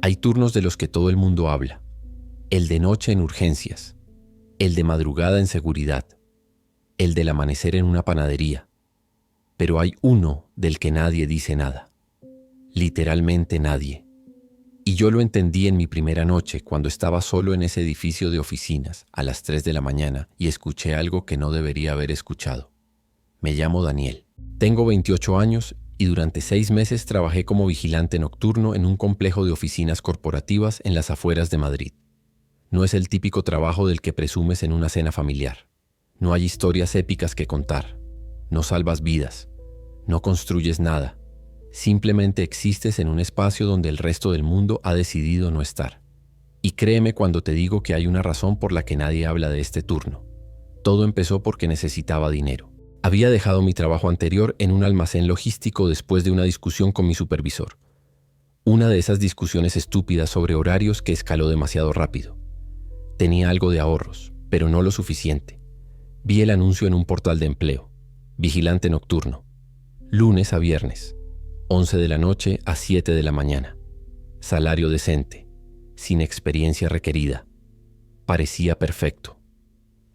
Hay turnos de los que todo el mundo habla. El de noche en urgencias, el de madrugada en seguridad, el del amanecer en una panadería. Pero hay uno del que nadie dice nada. Literalmente nadie. Y yo lo entendí en mi primera noche cuando estaba solo en ese edificio de oficinas a las 3 de la mañana y escuché algo que no debería haber escuchado. Me llamo Daniel. Tengo 28 años y durante 6 meses trabajé como vigilante nocturno en un complejo de oficinas corporativas en las afueras de Madrid. No es el típico trabajo del que presumes en una cena familiar. No hay historias épicas que contar. No salvas vidas. No construyes nada. Simplemente existes en un espacio donde el resto del mundo ha decidido no estar. Y créeme cuando te digo que hay una razón por la que nadie habla de este turno. Todo empezó porque necesitaba dinero. Había dejado mi trabajo anterior en un almacén logístico después de una discusión con mi supervisor. Una de esas discusiones estúpidas sobre horarios que escaló demasiado rápido. Tenía algo de ahorros, pero no lo suficiente. Vi el anuncio en un portal de empleo. Vigilante nocturno. Lunes a viernes. 11 de la noche a 7 de la mañana. Salario decente. Sin experiencia requerida. Parecía perfecto.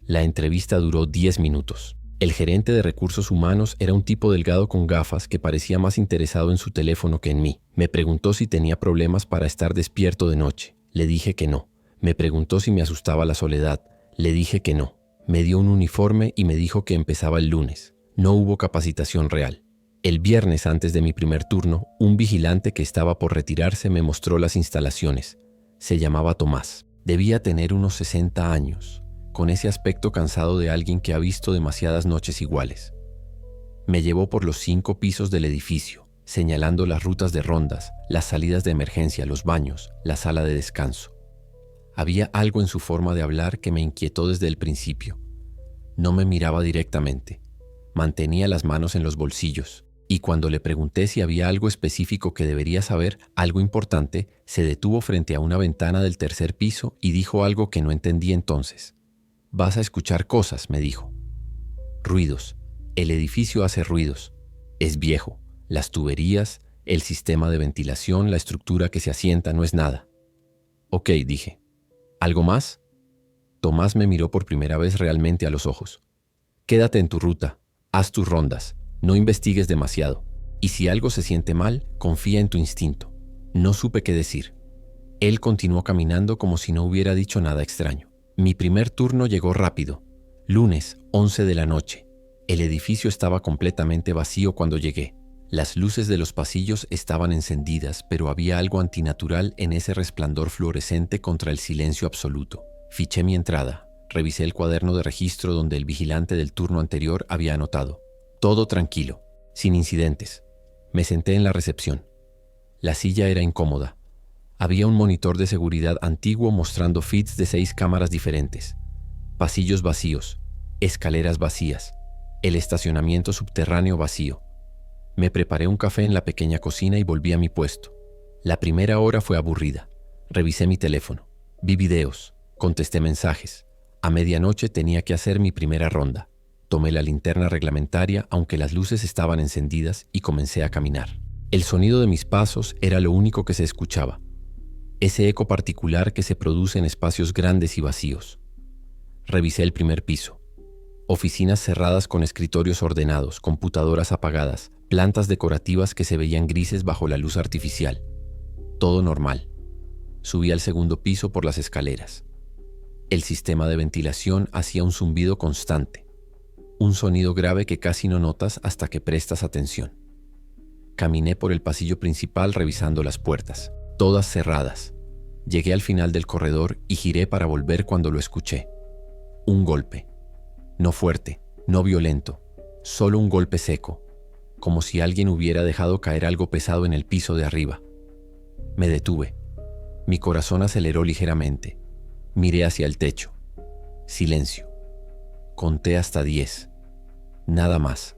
La entrevista duró 10 minutos. El gerente de recursos humanos era un tipo delgado con gafas que parecía más interesado en su teléfono que en mí. Me preguntó si tenía problemas para estar despierto de noche. Le dije que no. Me preguntó si me asustaba la soledad. Le dije que no. Me dio un uniforme y me dijo que empezaba el lunes. No hubo capacitación real. El viernes antes de mi primer turno, un vigilante que estaba por retirarse me mostró las instalaciones. Se llamaba Tomás. Debía tener unos 60 años, con ese aspecto cansado de alguien que ha visto demasiadas noches iguales. Me llevó por los 5 pisos del edificio, señalando las rutas de rondas, las salidas de emergencia, los baños, la sala de descanso. Había algo en su forma de hablar que me inquietó desde el principio. No me miraba directamente. Mantenía las manos en los bolsillos. Y cuando le pregunté si había algo específico que debería saber, algo importante, se detuvo frente a una ventana del 3er piso y dijo algo que no entendí entonces. «Vas a escuchar cosas», me dijo. Ruidos. El edificio hace ruidos. Es viejo. Las tuberías, el sistema de ventilación, la estructura que se asienta no es nada. «Ok», dije. «¿Algo más?» Tomás me miró por primera vez realmente a los ojos. «Quédate en tu ruta. Haz tus rondas. No investigues demasiado. Y si algo se siente mal, confía en tu instinto». No supe qué decir. Él continuó caminando como si no hubiera dicho nada extraño. Mi primer turno llegó rápido. Lunes, 11 de la noche. El edificio estaba completamente vacío cuando llegué. Las luces de los pasillos estaban encendidas, pero había algo antinatural en ese resplandor fluorescente contra el silencio absoluto. Fiché mi entrada. Revisé el cuaderno de registro donde el vigilante del turno anterior había anotado. Todo tranquilo, sin incidentes. Me senté en la recepción. La silla era incómoda. Había un monitor de seguridad antiguo mostrando feeds de 6 cámaras diferentes. Pasillos vacíos, escaleras vacías, el estacionamiento subterráneo vacío. Me preparé un café en la pequeña cocina y volví a mi puesto. La primera hora fue aburrida. Revisé mi teléfono, vi videos, contesté mensajes. A medianoche tenía que hacer mi primera ronda. Tomé la linterna reglamentaria, aunque las luces estaban encendidas, y comencé a caminar. El sonido de mis pasos era lo único que se escuchaba. Ese eco particular que se produce en espacios grandes y vacíos. Revisé el primer piso. Oficinas cerradas con escritorios ordenados, computadoras apagadas, plantas decorativas que se veían grises bajo la luz artificial. Todo normal. Subí al segundo piso por las escaleras. El sistema de ventilación hacía un zumbido constante. Un sonido grave que casi no notas hasta que prestas atención. Caminé por el pasillo principal revisando las puertas, todas cerradas. Llegué al final del corredor y giré para volver cuando lo escuché. Un golpe. No fuerte, no violento, solo un golpe seco, como si alguien hubiera dejado caer algo pesado en el piso de arriba. Me detuve. Mi corazón aceleró ligeramente. Miré hacia el techo. Silencio. Conté hasta 10. Nada más.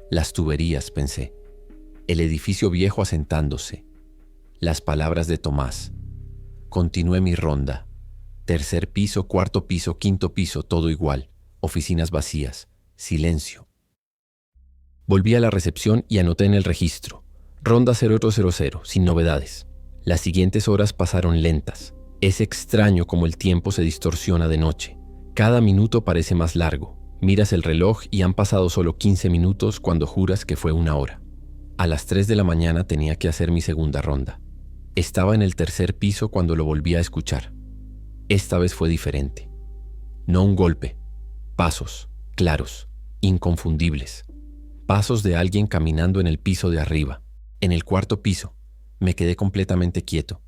Las tuberías, pensé. El edificio viejo asentándose. Las palabras de Tomás. Continué mi ronda. 3er piso, 4.º piso, 5.º piso, todo igual. Oficinas vacías. Silencio. Volví a la recepción y anoté en el registro. Ronda 0800, sin novedades. Las siguientes horas pasaron lentas. Es extraño cómo el tiempo se distorsiona de noche. Cada minuto parece más largo. Miras el reloj y han pasado solo 15 minutos cuando juras que fue 1 hora. A las 3 de la mañana tenía que hacer mi segunda ronda. Estaba en el tercer piso cuando lo volví a escuchar. Esta vez fue diferente. No un golpe. Pasos, claros, inconfundibles. Pasos de alguien caminando en el piso de arriba. En el cuarto piso. Me quedé completamente quieto.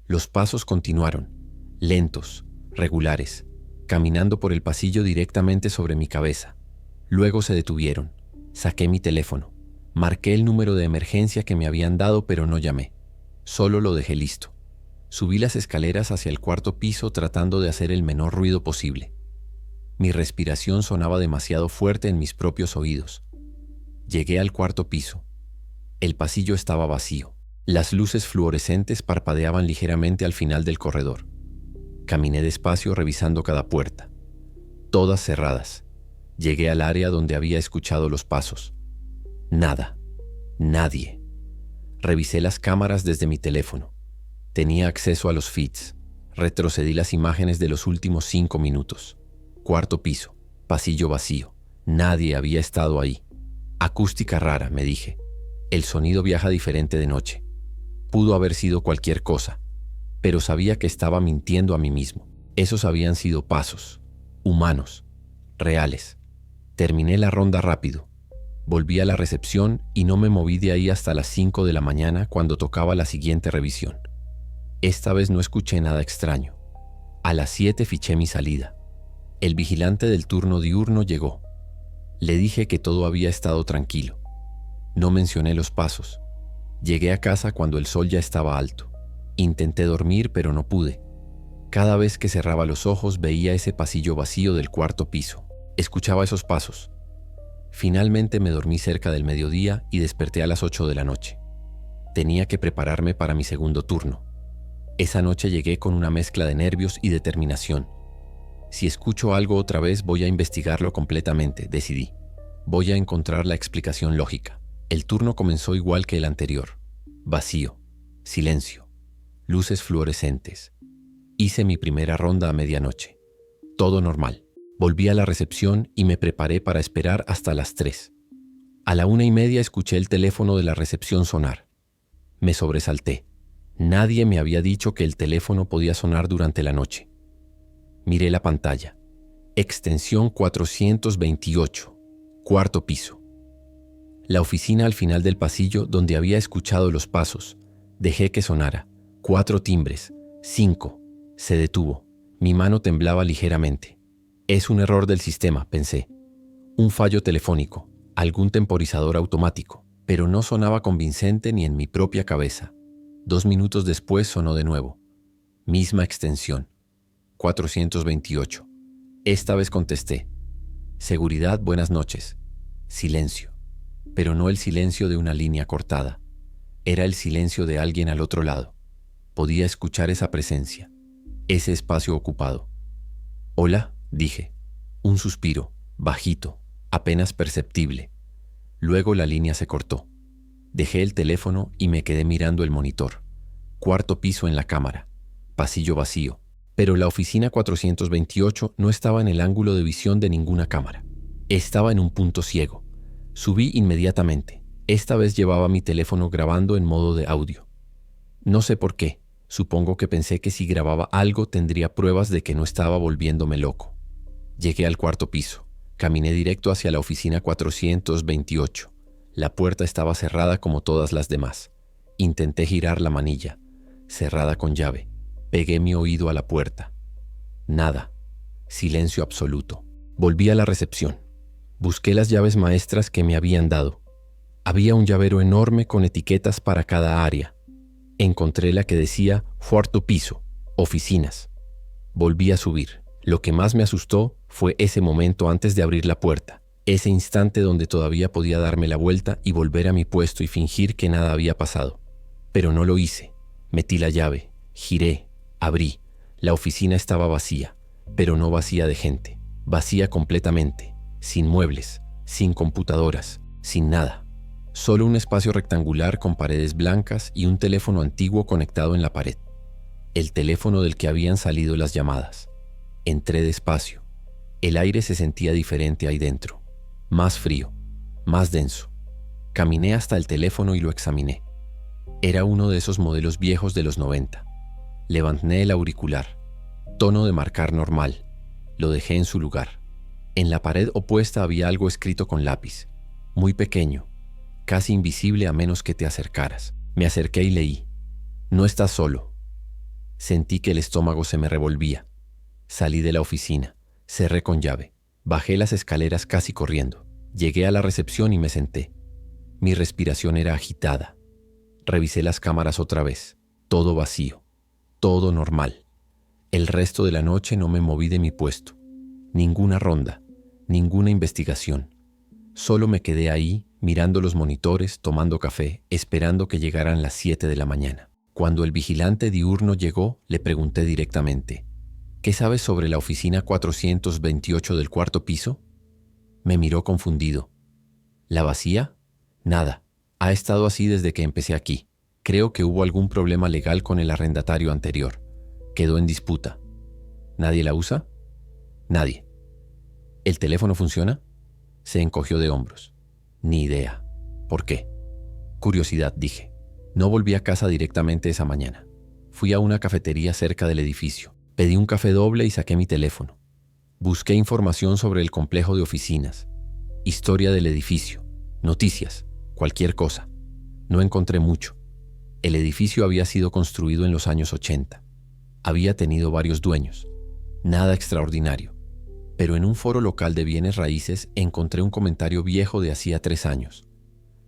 Los pasos continuaron, lentos, regulares, caminando por el pasillo directamente sobre mi cabeza. Luego se detuvieron. Saqué mi teléfono. Marqué el número de emergencia que me habían dado, pero no llamé. Solo lo dejé listo. Subí las escaleras hacia el cuarto piso tratando de hacer el menor ruido posible. Mi respiración sonaba demasiado fuerte en mis propios oídos. Llegué al cuarto piso. El pasillo estaba vacío. Las luces fluorescentes parpadeaban ligeramente al final del corredor. Caminé despacio revisando cada puerta. Todas cerradas. Llegué al área donde había escuchado los pasos. Nada. Nadie. Revisé las cámaras desde mi teléfono. Tenía acceso a los feeds. Retrocedí las imágenes de los últimos 5 minutos. Cuarto piso. Pasillo vacío. Nadie había estado ahí. Acústica rara, me dije. El sonido viaja diferente de noche. Pudo haber sido cualquier cosa, pero sabía que estaba mintiendo a mí mismo. Esos habían sido pasos, humanos, reales. Terminé la ronda rápido. Volví a la recepción y no me moví de ahí hasta las 5 de la mañana cuando tocaba la siguiente revisión. Esta vez no escuché nada extraño. A las 7 fiché mi salida. El vigilante del turno diurno llegó. Le dije que todo había estado tranquilo. No mencioné los pasos. Llegué a casa cuando el sol ya estaba alto. Intenté dormir, pero no pude. Cada vez que cerraba los ojos veía ese pasillo vacío del cuarto piso. Escuchaba esos pasos. Finalmente me dormí cerca del mediodía y desperté a las 8 de la noche. Tenía que prepararme para mi segundo turno. Esa noche llegué con una mezcla de nervios y determinación. Si escucho algo otra vez voy a investigarlo completamente, decidí. Voy a encontrar la explicación lógica. El turno comenzó igual que el anterior. Vacío, silencio, luces fluorescentes. Hice mi primera ronda a medianoche. Todo normal. Volví a la recepción y me preparé para esperar hasta las 3. A la 1:30 escuché el teléfono de la recepción sonar. Me sobresalté. Nadie me había dicho que el teléfono podía sonar durante la noche. Miré la pantalla. Extensión 428, cuarto piso. La oficina al final del pasillo donde había escuchado los pasos. Dejé que sonara. 4 timbres. 5. Se detuvo. Mi mano temblaba ligeramente. Es un error del sistema, pensé. Un fallo telefónico. Algún temporizador automático. Pero no sonaba convincente ni en mi propia cabeza. 2 minutos después sonó de nuevo. Misma extensión. 428. Esta vez contesté. Seguridad, buenas noches. Silencio. Pero no el silencio de una línea cortada. Era el silencio de alguien al otro lado. Podía escuchar esa presencia, ese espacio ocupado. Hola, dije. Un suspiro, bajito, apenas perceptible. Luego la línea se cortó. Dejé el teléfono y me quedé mirando el monitor. Cuarto piso en la cámara. Pasillo vacío. Pero la oficina 428 no estaba en el ángulo de visión de ninguna cámara. Estaba en un punto ciego. Subí inmediatamente. Esta vez llevaba mi teléfono grabando en modo de audio. No sé por qué. Supongo que pensé que si grababa algo tendría pruebas de que no estaba volviéndome loco. Llegué al cuarto piso. Caminé directo hacia la oficina 428. La puerta estaba cerrada como todas las demás. Intenté girar la manilla. Cerrada con llave. Pegué mi oído a la puerta. Nada. Silencio absoluto. Volví a la recepción. Busqué las llaves maestras que me habían dado. Había un llavero enorme con etiquetas para cada área. Encontré la que decía cuarto piso, oficinas. Volví a subir. Lo que más me asustó fue ese momento antes de abrir la puerta. Ese instante donde todavía podía darme la vuelta y volver a mi puesto y fingir que nada había pasado. Pero no lo hice. Metí la llave, giré, abrí. La oficina estaba vacía, pero no vacía de gente. Vacía completamente. Sin muebles, sin computadoras, sin nada. Solo un espacio rectangular con paredes blancas y un teléfono antiguo conectado en la pared. El teléfono del que habían salido las llamadas. Entré despacio. El aire se sentía diferente ahí dentro. Más frío, más denso. Caminé hasta el teléfono y lo examiné. Era uno de esos modelos viejos de los 90. Levanté el auricular. Tono de marcar normal. Lo dejé en su lugar. En la pared opuesta había algo escrito con lápiz. Muy pequeño. Casi invisible a menos que te acercaras. Me acerqué y leí. No estás solo. Sentí que el estómago se me revolvía. Salí de la oficina. Cerré con llave. Bajé las escaleras casi corriendo. Llegué a la recepción y me senté. Mi respiración era agitada. Revisé las cámaras otra vez. Todo vacío. Todo normal. El resto de la noche no me moví de mi puesto. Ninguna ronda. Ninguna investigación. Solo me quedé ahí, mirando los monitores, tomando café, esperando que llegaran las 7 de la mañana. Cuando el vigilante diurno llegó, le pregunté directamente, ¿qué sabes sobre la oficina 428 del cuarto piso? Me miró confundido. ¿La vacía? Nada. Ha estado así desde que empecé aquí. Creo que hubo algún problema legal con el arrendatario anterior. Quedó en disputa. ¿Nadie la usa? Nadie. ¿El teléfono funciona? Se encogió de hombros. Ni idea. ¿Por qué? Curiosidad, dije. No volví a casa directamente esa mañana. Fui a una cafetería cerca del edificio. Pedí un café doble y saqué mi teléfono. Busqué información sobre el complejo de oficinas, historia del edificio, noticias, cualquier cosa. No encontré mucho. El edificio había sido construido en los años 80. Había tenido varios dueños. Nada extraordinario. Pero en un foro local de bienes raíces encontré un comentario viejo de hacía 3 años.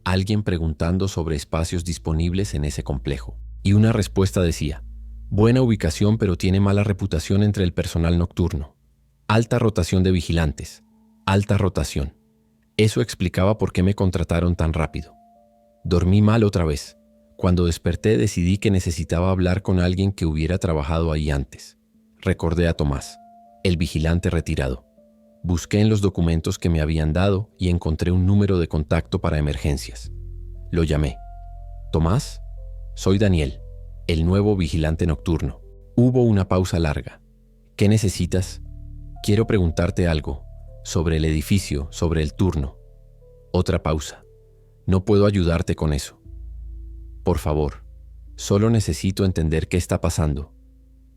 Alguien preguntando sobre espacios disponibles en ese complejo. Y una respuesta decía, buena ubicación pero tiene mala reputación entre el personal nocturno. Alta rotación de vigilantes. Alta rotación. Eso explicaba por qué me contrataron tan rápido. Dormí mal otra vez. Cuando desperté decidí que necesitaba hablar con alguien que hubiera trabajado ahí antes. Recordé a Tomás, el vigilante retirado. Busqué en los documentos que me habían dado y encontré un número de contacto para emergencias. Lo llamé. ¿Tomás? Soy Daniel, el nuevo vigilante nocturno. Hubo una pausa larga. ¿Qué necesitas? Quiero preguntarte algo. Sobre el edificio, sobre el turno. Otra pausa. No puedo ayudarte con eso. Por favor, solo necesito entender qué está pasando.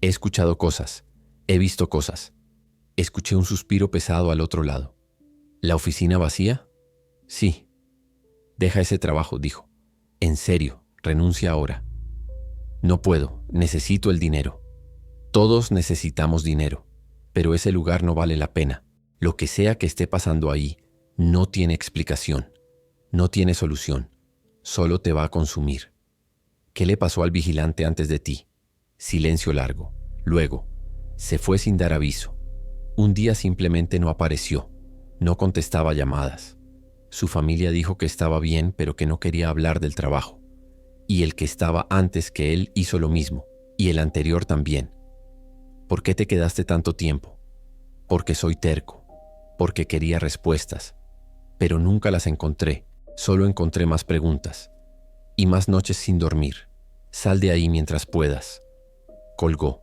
He escuchado cosas. He visto cosas. Escuché un suspiro pesado al otro lado. ¿La oficina vacía? Sí. Deja ese trabajo, dijo. En serio, renuncia ahora. No puedo, necesito el dinero. Todos necesitamos dinero, pero ese lugar no vale la pena. Lo que sea que esté pasando ahí no tiene explicación, no tiene solución, solo te va a consumir. ¿Qué le pasó al vigilante antes de ti? Silencio largo. Luego, se fue sin dar aviso. Un día simplemente no apareció, no contestaba llamadas. Su familia dijo que estaba bien, pero que no quería hablar del trabajo. Y el que estaba antes que él hizo lo mismo, y el anterior también. ¿Por qué te quedaste tanto tiempo? Porque soy terco, porque quería respuestas, pero nunca las encontré, solo encontré más preguntas. Y más noches sin dormir. Sal de ahí mientras puedas. Colgó.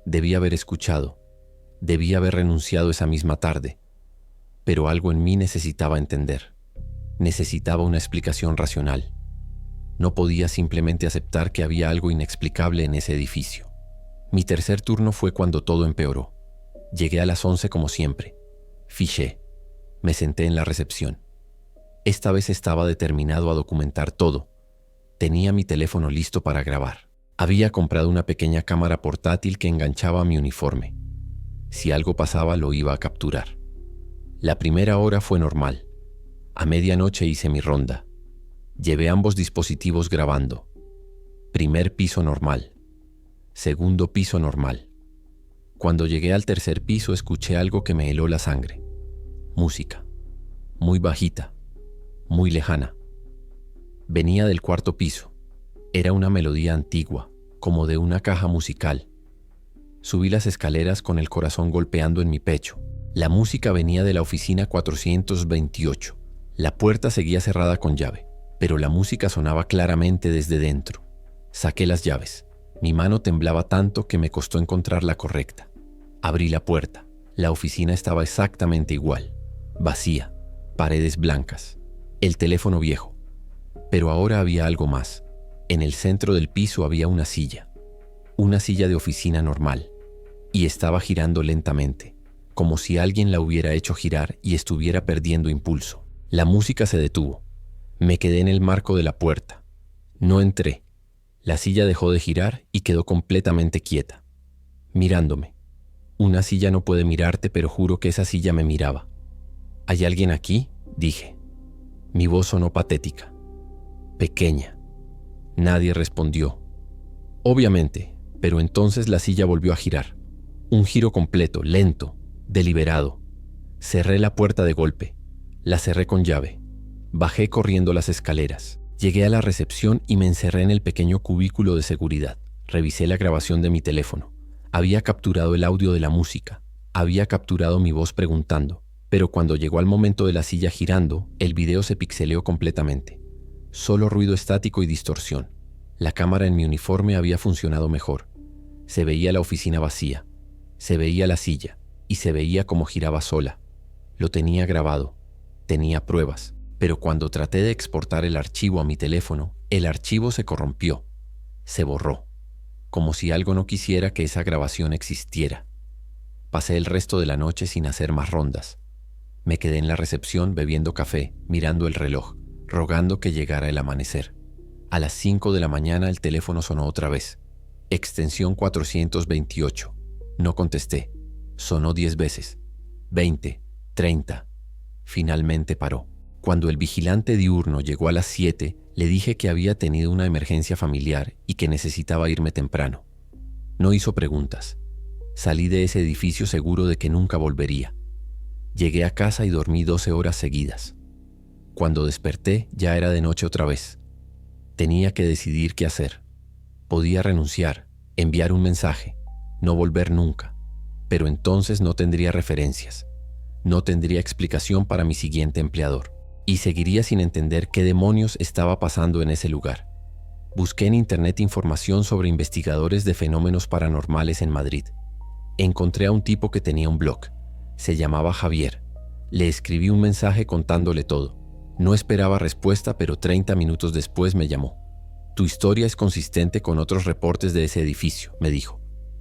Debí haber escuchado. Debí haber renunciado esa misma tarde. Pero algo en mí necesitaba entender. Necesitaba una explicación racional. No podía simplemente aceptar que había algo inexplicable en ese edificio. Mi tercer turno fue cuando todo empeoró. Llegué a las 11 como siempre. Fiché. Me senté en la recepción. Esta vez estaba determinado a documentar todo. Tenía mi teléfono listo para grabar. Había comprado una pequeña cámara portátil que enganchaba a mi uniforme. Si algo pasaba, lo iba a capturar. La primera hora fue normal. A medianoche hice mi ronda. Llevé ambos dispositivos grabando. Primer piso normal. Segundo piso normal. Cuando llegué al tercer piso escuché algo que me heló la sangre. Música. Muy bajita. Muy lejana. Venía del cuarto piso. Era una melodía antigua, como de una caja musical. Subí las escaleras con el corazón golpeando en mi pecho. La música venía de la oficina 428. La puerta seguía cerrada con llave. pero la música sonaba claramente desde dentro. Saqué las llaves. Mi mano temblaba tanto que me costó encontrar la correcta. Abrí la puerta. La oficina estaba exactamente igual. Vacía. Paredes blancas. El teléfono viejo. Pero ahora había algo más. En el centro del piso había una silla. Una silla de oficina normal. Y estaba girando lentamente, como si alguien la hubiera hecho girar y estuviera perdiendo impulso. La música se detuvo. Me quedé en el marco de la puerta. No entré. La silla dejó de girar y quedó completamente quieta, mirándome. Una silla no puede mirarte, pero juro que esa silla me miraba. ¿Hay alguien aquí?, dije. Mi voz sonó patética, pequeña. Nadie respondió. Obviamente, pero entonces la silla volvió a girar. Un giro completo, lento, deliberado. Cerré la puerta de golpe. La cerré con llave. Bajé corriendo las escaleras. Llegué a la recepción y me encerré en el pequeño cubículo de seguridad. Revisé la grabación de mi teléfono. Había capturado el audio de la música. Había capturado mi voz preguntando. Pero cuando llegó al momento de la silla girando, el video se pixeleó completamente. Solo ruido estático y distorsión. La cámara en mi uniforme había funcionado mejor. Se veía la oficina vacía. Se veía la silla. Y se veía cómo giraba sola. Lo tenía grabado. Tenía pruebas. Pero cuando traté de exportar el archivo a mi teléfono, el archivo se corrompió. Se borró. Como si algo no quisiera que esa grabación existiera. Pasé el resto de la noche sin hacer más rondas. Me quedé en la recepción bebiendo café, mirando el reloj, rogando que llegara el amanecer. A las 5 de la mañana el teléfono sonó otra vez. Extensión 428. No contesté. Sonó 10 veces. 20, 30. Finalmente paró. Cuando el vigilante diurno llegó a las 7, le dije que había tenido una emergencia familiar y que necesitaba irme temprano. No hizo preguntas. Salí de ese edificio seguro de que nunca volvería. Llegué a casa y dormí 12 horas seguidas. Cuando desperté, ya era de noche otra vez. Tenía que decidir qué hacer. Podía renunciar, enviar un mensaje, no volver nunca, pero entonces no tendría referencias. No tendría explicación para mi siguiente empleador. Y seguiría sin entender qué demonios estaba pasando en ese lugar. Busqué en internet información sobre investigadores de fenómenos paranormales en Madrid. Encontré a un tipo que tenía un blog. Se llamaba Javier. Le escribí un mensaje contándole todo. No esperaba respuesta, pero 30 minutos después me llamó. Tu historia es consistente con otros reportes de ese edificio, me dijo.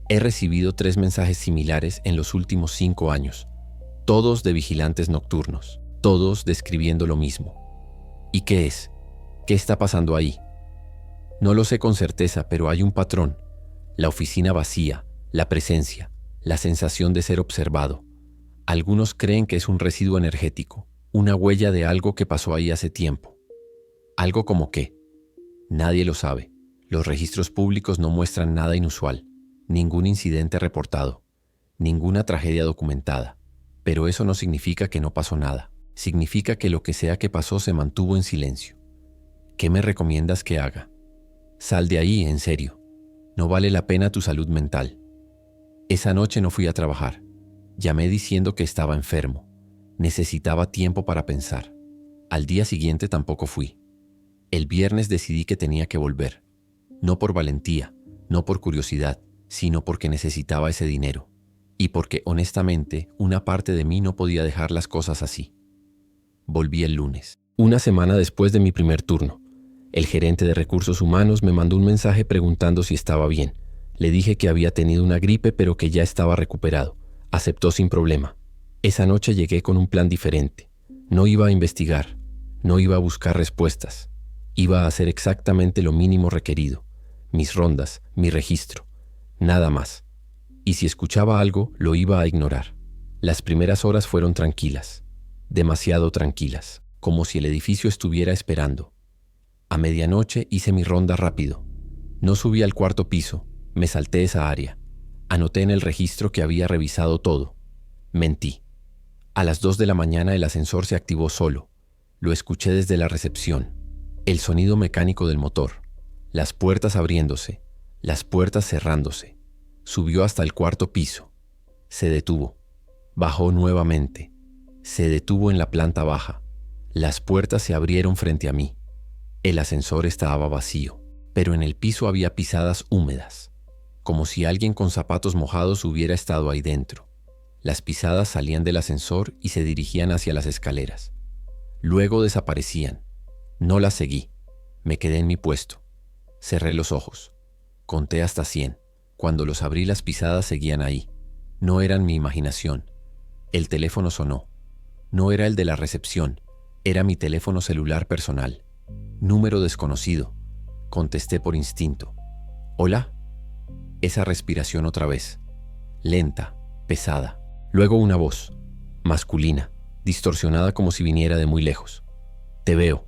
He recibido 3 mensajes similares en los últimos 5 años. Todos de vigilantes nocturnos. Todos describiendo lo mismo. ¿Y qué es? ¿Qué está pasando ahí? No lo sé con certeza, pero hay un patrón. La oficina vacía, la presencia, la sensación de ser observado. Algunos creen que es un residuo energético, una huella de algo que pasó ahí hace tiempo. ¿Algo como qué? Nadie lo sabe. Los registros públicos no muestran nada inusual, ningún incidente reportado, ninguna tragedia documentada. Pero eso no significa que no pasó nada. Significa que lo que sea que pasó se mantuvo en silencio. ¿Qué me recomiendas que haga? Sal de ahí, en serio. No vale la pena tu salud mental. Esa noche no fui a trabajar. Llamé diciendo que estaba enfermo. Necesitaba tiempo para pensar. Al día siguiente tampoco fui. El viernes decidí que tenía que volver. No por valentía, no por curiosidad, sino porque necesitaba ese dinero. Y porque, honestamente, una parte de mí no podía dejar las cosas así. Volví el lunes, una semana después de mi primer turno. El gerente de recursos humanos me mandó un mensaje preguntando si estaba bien. Le dije que había tenido una gripe, pero que ya estaba recuperado. Aceptó sin problema. Esa noche llegué con un plan diferente. No iba a investigar, no iba a buscar respuestas. Iba a hacer exactamente lo mínimo requerido. Mis rondas, mi registro. Nada más. Y si escuchaba algo, lo iba a ignorar. Las primeras horas fueron tranquilas. Demasiado tranquilas, como si el edificio estuviera esperando. A medianoche hice mi ronda rápido. No subí al 4º piso, me salté esa área. Anoté en el registro que había revisado todo. Mentí. A las 2 de la mañana el ascensor se activó solo. Lo escuché desde la recepción. El sonido mecánico del motor. Las puertas abriéndose, las puertas cerrándose. Subió hasta el 4º piso. Se detuvo. Bajó nuevamente. Se detuvo en la planta baja. Las puertas se abrieron frente a mí. El ascensor estaba vacío, pero en el piso había pisadas húmedas, como si alguien con zapatos mojados hubiera estado ahí dentro. Las pisadas salían del ascensor y se dirigían hacia las escaleras. Luego desaparecían. No las seguí. Me quedé en mi puesto. Cerré los ojos. Conté hasta 100. Cuando los abrí, las pisadas seguían ahí. No eran mi imaginación. El teléfono sonó. No era el de la recepción. Era mi teléfono celular personal. Número desconocido. Contesté por instinto. ¿Hola? Esa respiración otra vez. Lenta, pesada. Luego una voz. Masculina, distorsionada como si viniera de muy lejos. Te veo.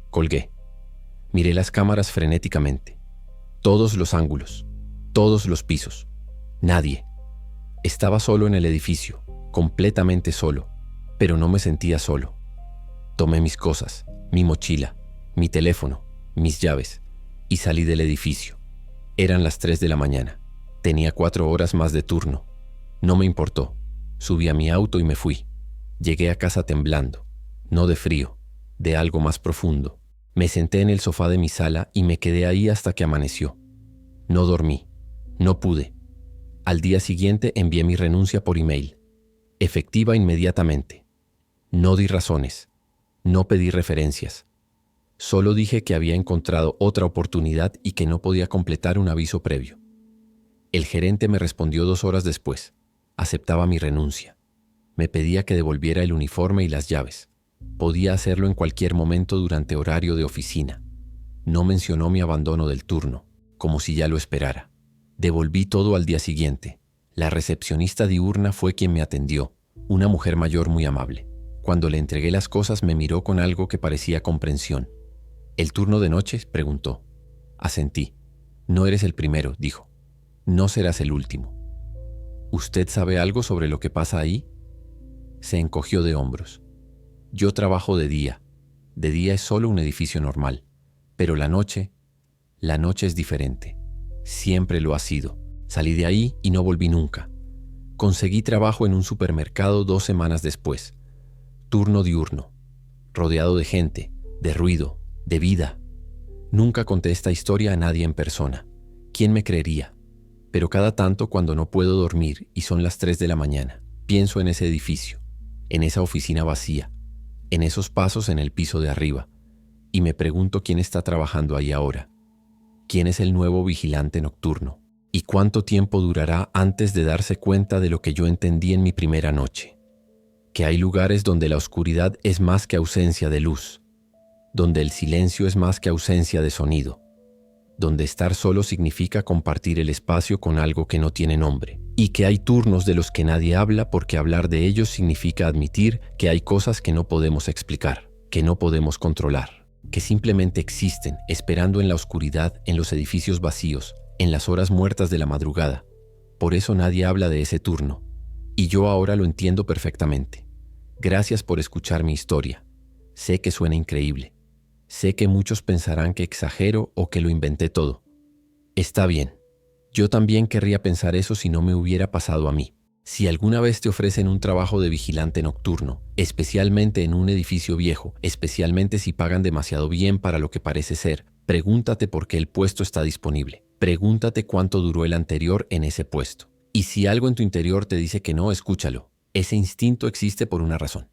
Colgué. Miré las cámaras frenéticamente. Todos los ángulos. Todos los pisos. Nadie. Estaba solo en el edificio. Completamente solo. Pero no me sentía solo. Tomé mis cosas, mi mochila, mi teléfono, mis llaves, y salí del edificio. Eran las 3 de la mañana. Tenía 4 horas más de turno. No me importó. Subí a mi auto y me fui. Llegué a casa temblando. No de frío, de algo más profundo. Me senté en el sofá de mi sala y me quedé ahí hasta que amaneció. No dormí. No pude. Al día siguiente envié mi renuncia por email. Efectiva inmediatamente. No di razones. No pedí referencias. Solo dije que había encontrado otra oportunidad y que no podía completar un aviso previo. El gerente me respondió 2 horas después. Aceptaba mi renuncia. Me pedía que devolviera el uniforme y las llaves. Podía hacerlo en cualquier momento durante horario de oficina. No mencionó mi abandono del turno, como si ya lo esperara. Devolví todo al día siguiente. La recepcionista diurna fue quien me atendió, una mujer mayor muy amable. Cuando le entregué las cosas me miró con algo que parecía comprensión. ¿El turno de noche?, preguntó. Asentí. No eres el primero, dijo. No serás el último. ¿Usted sabe algo sobre lo que pasa ahí? Se encogió de hombros. Yo trabajo de día. De día es solo un edificio normal. Pero la noche es diferente. Siempre lo ha sido. Salí de ahí y no volví nunca. Conseguí trabajo en un supermercado 2 semanas después. Turno diurno. Rodeado de gente, de ruido, de vida. Nunca conté esta historia a nadie en persona. ¿Quién me creería? Pero cada tanto, cuando no puedo dormir y son las 3 de la mañana, pienso en ese edificio, en esa oficina vacía, en esos pasos en el piso de arriba, y me pregunto quién está trabajando ahí ahora. ¿Quién es el nuevo vigilante nocturno? ¿Y cuánto tiempo durará antes de darse cuenta de lo que yo entendí en mi primera noche? Que hay lugares donde la oscuridad es más que ausencia de luz, donde el silencio es más que ausencia de sonido, donde estar solo significa compartir el espacio con algo que no tiene nombre, y que hay turnos de los que nadie habla porque hablar de ellos significa admitir que hay cosas que no podemos explicar, que no podemos controlar, que simplemente existen esperando en la oscuridad, en los edificios vacíos, en las horas muertas de la madrugada. Por eso nadie habla de ese turno, y yo ahora lo entiendo perfectamente. Gracias por escuchar mi historia. Sé que suena increíble. Sé que muchos pensarán que exagero o que lo inventé todo. Está bien. Yo también querría pensar eso si no me hubiera pasado a mí. Si alguna vez te ofrecen un trabajo de vigilante nocturno, especialmente en un edificio viejo, especialmente si pagan demasiado bien para lo que parece ser, pregúntate por qué el puesto está disponible. Pregúntate cuánto duró el anterior en ese puesto. Y si algo en tu interior te dice que no, escúchalo. Ese instinto existe por una razón.